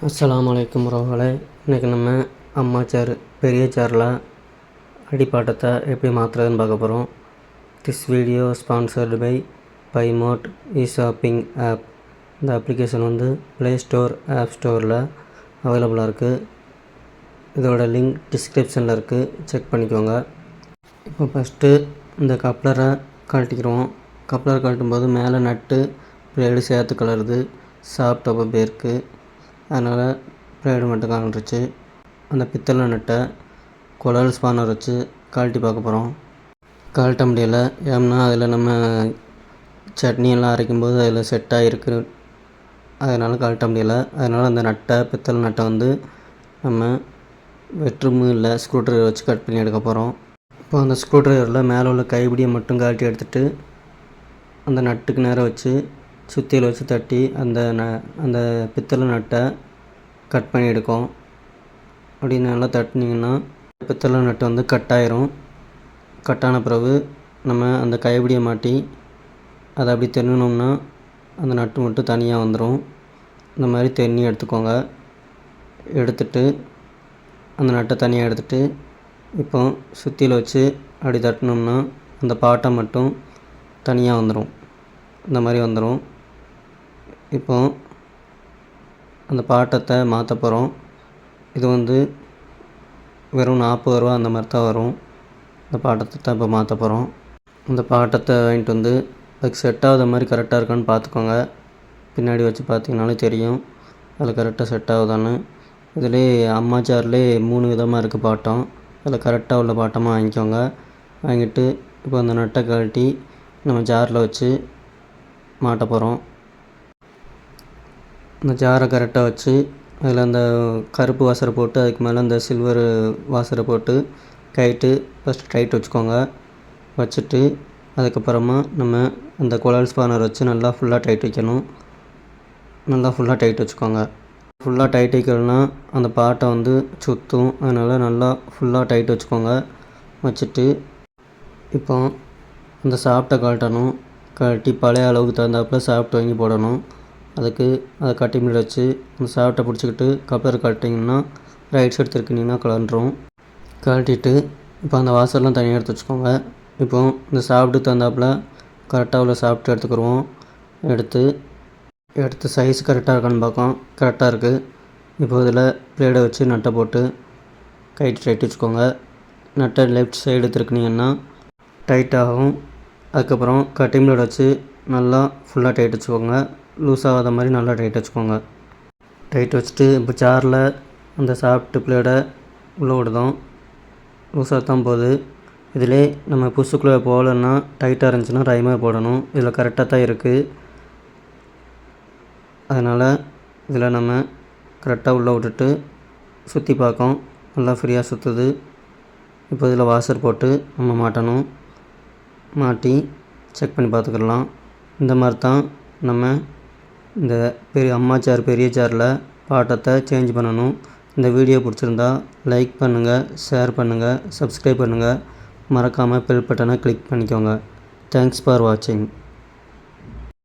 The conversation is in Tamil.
அஸ்ஸலாமு அலைக்கும் உறவுகளே, இன்றைக்கி நம்ம அம்மா சேர் பெரிய சேரில் அடிப்பாட்டத்தை எப்படி மாற்றுறதுன்னு பார்க்க போகிறோம். This video sponsored by Mod shopping app. இந்த அப்ளிகேஷன் ப்ளே ஸ்டோர் ஆப் ஸ்டோரில் அவைலபிளாக இருக்குது. இதோட லிங்க் டிஸ்கிரிப்ஷனில் இருக்குது, செக் பண்ணிக்கோங்க. இப்போ ஃபஸ்ட்டு இந்த கப்ளரை கழட்டிக்கிறோம். கப்ளர் கழட்டும்போது மேலே நட்டு பிளேடு சேர்த்து கலருது, சாப்பிட்டப்போ பேருக்கு. அதனால் பிளேடு மட்டும் கலண்டுருச்சு. அந்த பித்தளை நட்டை குழல் ஸ்பானர் வச்சு கழட்டி பார்க்க போகிறோம். கழட்ட முடியலை. ஏன்னா அதில் நம்ம சட்னியெல்லாம் அரைக்கும்போது அதில் செட் ஆகிருக்கு, அதனால் கழட்ட முடியலை. அதனால் அந்த நட்டை பித்தளை நட்டை நம்ம வெற்றுமு இல்லை ஸ்க்ரூ ட்ரைவர் வச்சு கட் பண்ணி எடுக்க போகிறோம். இப்போ அந்த ஸ்க்ரூ ட்ரைவரில் மேலே உள்ள கைப்பிடியை மட்டும் கழட்டி எடுத்துகிட்டு அந்த நட்டுக்கு நேராக வச்சு சுத்தியில் வச்சு தட்டி அந்த பித்தளை நட்டை கட் பண்ணி எடுக்கும். அப்படி நல்லா தட்டினீங்கன்னா பித்தளை நட்டு கட் ஆயிரும். கட்டான பிறகு நம்ம அந்த கைப்பிடியை மாட்டி அதை அப்படி தென்னணும்னா அந்த நட்டு மட்டும் தனியாக வந்துடும். இந்த மாதிரி தென்னி எடுத்துக்கோங்க. எடுத்துட்டு அந்த நட்டை தனியாக எடுத்துகிட்டு இப்போ சுத்தியில் வச்சு அப்படி தட்டினோம்னா அந்த பாட்டை மட்டும் தனியாக வந்துடும். இந்த மாதிரி வந்துடும். இப்போ அந்த பாட்டத்தை மாற்ற போகிறோம். இது வெறும் 40 ரூபா அந்த மாதிரி தான் வரும். இந்த பாட்டத்தை தான் இப்போ மாற்ற போகிறோம். அந்த பாட்டத்தை வாங்கிட்டு அதுக்கு செட் ஆகுத மாதிரி கரெக்டாக இருக்கான்னு பார்த்துக்கோங்க. பின்னாடி வச்சு பார்த்தீங்கனாலே தெரியும் அதில் கரெக்டாக செட் ஆகுதான்னு. இதிலே அம்மா சேர்லேயே 3 விதமாக இருக்குது பாட்டம். அதில் கரெக்டாக உள்ள பாட்டமாக வாங்கிக்கோங்க. வாங்கிட்டு இப்போ அந்த நட்டை கழட்டி நம்ம ஜாரில் வச்சு மாட்ட போகிறோம். அந்த ஜாரை கரெக்டாக வச்சு அதில் அந்த கருப்பு வாசரை போட்டு அதுக்கு மேலே அந்த சில்வர் வாசரை போட்டு ஃபஸ்ட்டு டைட் வச்சுக்கோங்க. வச்சுட்டு அதுக்கப்புறமா நம்ம அந்த குழல் ஸ்பானர் வச்சு நல்லா ஃபுல்லாக டைட் வைக்கணும். நல்லா ஃபுல்லாக டைட் வச்சுக்கோங்க. ஃபுல்லாக டைட் வைக்கலன்னா அந்த பாட்டை சுற்றும். அதனால் நல்லா ஃபுல்லாக டைட் வச்சுக்கோங்க. வச்சுட்டு இப்போ அந்த சாப்பிட்ட கழட்டணும். கழட்டி பழைய அளவுக்கு தகுந்தாப்பில் சாப்பிட்டு வாங்கி போடணும். அதுக்கு அதை கட்டி மீட் வச்சு அந்த சாப்பிட்டை பிடிச்சிக்கிட்டு கப்ளர் கழட்டிங்கன்னா ரைட் சைடு திருக்கினீங்கன்னா கலண்டுரும். கழட்டிட்டு இப்போ அந்த வாசல்லாம் தனியாக எடுத்து வச்சுக்கோங்க. இப்போ இந்த சாப்பிட்டு தகுந்தாப்பில் கரெக்டாக உள்ள சாப்பிட்டு எடுத்துக்கிடுவோம். எடுத்து சைஸ் கரெக்டாக இருக்கான்னு பார்ப்போம். கரெக்டாக இருக்குது. இப்போ இதில் பிளேடை வச்சு நட்டை போட்டு டைட் வச்சுக்கோங்க. நட்டை லெஃப்ட் சைடு திருக்கினீங்கன்னா டைட் ஆகும். அதுக்கப்புறம் கட்டிங் பிளேட் வச்சு நல்லா ஃபுல்லாக டைட் வச்சுக்கோங்க. லூஸ் ஆகாத மாதிரி நல்லா டைட் வச்சுக்கோங்க. டைட் வச்சுட்டு இப்போ ஜாரில் அந்த சாப்பிட்டு பிளேடை உள்ளே விடுதோம். லூஸாக தான் போகுது. இதிலே நம்ம புஷ்ஷுக்குள்ளே போகலன்னா டைட்டாக இருந்துச்சுன்னா ரைமாக போடணும். இதில் கரெக்டாக தான் இருக்குது. அதனால் இதில் நம்ம கரெக்டாக உள்ளே விட்டுட்டு சுற்றி பார்க்கோம். நல்லா ஃப்ரீயாக சுற்றுது. இப்போ இதில் வாசர் போட்டு நம்ம மாட்டணும். மாட்டி செக் பண்ணி பார்த்துக்கிடலாம். இந்த மாதிரி தான் நம்ம இந்த அம்மா சேர் பெரிய சேரில் பாட்டத்தை சேஞ்ச் பண்ணணும். இந்த வீடியோ பிடிச்சிருந்தா லைக் பண்ணுங்கள், ஷேர் பண்ணுங்கள், சப்ஸ்கிரைப் பண்ணுங்கள். மறக்காமல் பெல் பட்டனை கிளிக் பண்ணிக்கோங்க. தேங்க்ஸ் ஃபார் வாட்சிங்.